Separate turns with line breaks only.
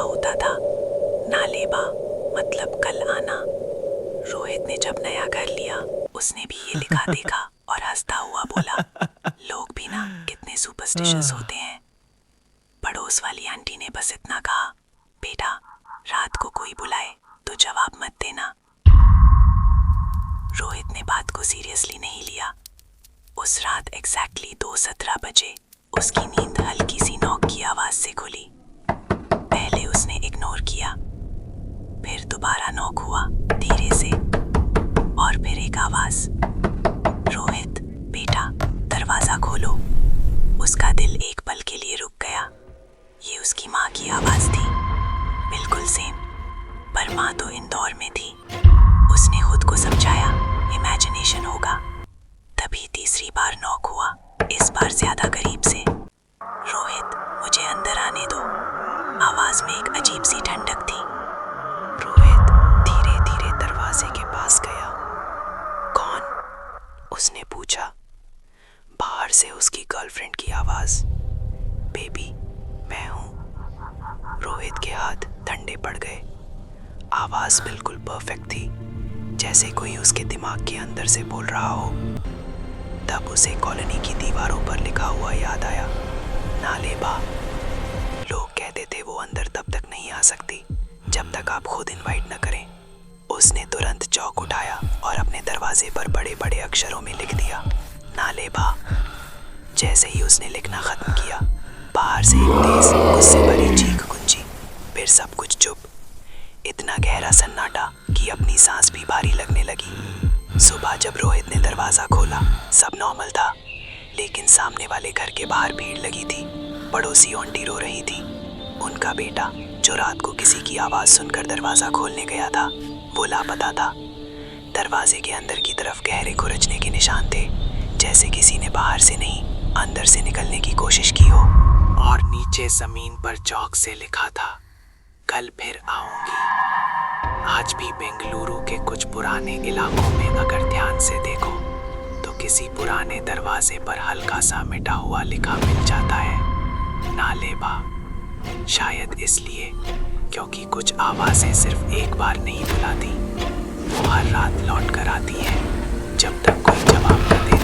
होता था, नालेबा मतलब कल आना। रोहित ने जब नया घर लिया उसने भी ये लिखा देखा और हंसता हुआ बोला, लोग भी ना कितने सुपरस्टिशियस होते हैं। पड़ोस वाली आंटी ने बस इतना कहा, बेटा रात को कोई बुलाए तो जवाब मत देना। रोहित ने बात को सीरियसली नहीं लिया। उस रात एग्जैक्टली 2:17 बजे उसकी नींद हल्की सी नॉक की आवाज से खुली। पहले उसने इग्नोर किया, फिर दोबारा नॉक हुआ धीरे से, और फिर एक आवाज, रोहित बेटा दरवाजा खोलो। उसका दिल एक पल के लिए रुक गया। ये उसकी माँ की आवाज थी, बिल्कुल सेम, पर माँ तो इंदौर में थी। उसने खुद को समझाया इमेजिनेशन होगा। तभी तीसरी बार नॉक हुआ, इस बार ज्यादा करीब से। रोहित मुझे अंदर आने दो। आवाज में एक अजीब सी ठंडक थी। रोहित धीरे धीरे दरवाजे के पास गया। कौन? उसने पूछा। बाहर से उसकी गर्लफ्रेंड की आवाज, बेबी मैं हूं। रोहित के हाथ ठंडे पड़ गए। आवाज बिल्कुल परफेक्ट थी, जैसे कोई उसके दिमाग के अंदर से बोल रहा हो। तब उसे कॉलोनी की दीवारों पर लिखा हुआ याद आया, नालेबा। लोग कहते थे वो अंदर तब तक नहीं आ सकती जब तक आप खुद इनवाइट न करें। उसने तुरंत चौक उठाया और अपने दरवाजे पर बड़े बड़े अक्षरों में लिख दिया, नालेबा। जैसे ही उसने लिखना खत्म किया, बाहर से एक तेज गुस्से भरी चीख गूंजी। फिर सब कुछ चुप। इतना गहरा सन्नाटा कि अपनी सांस भी भारी लगने लगी। सुबह जब रोहित ने दरवाजा खोला, सब नॉर्मल था, लेकिन सामने वाले घर के बाहर भीड़ लगी थी। पड़ोसी आंटी रो रही थी। उनका बेटा जो रात को किसी की आवाज सुनकर दरवाजा खोलने गया था, वो लापता था। दरवाजे के अंदर की तरफ गहरे खुरचने के निशान थे, जैसे किसी ने बाहर से नहीं अंदर से निकलने की कोशिश की हो। और नीचे जमीन पर चौक से लिखा था, कल फिर आऊंगी। आज भी बेंगलुरु के कुछ पुराने इलाकों में अगर ध्यान से देखो तो किसी पुराने दरवाजे पर हल्का सा मिटा हुआ लिखा मिल जाता है, नालेबा। शायद इसलिए क्योंकि कुछ आवाजें सिर्फ एक बार नहीं बुलाती, वो हर रात लौट कर आती हैं जब तक कोई जवाब न दे।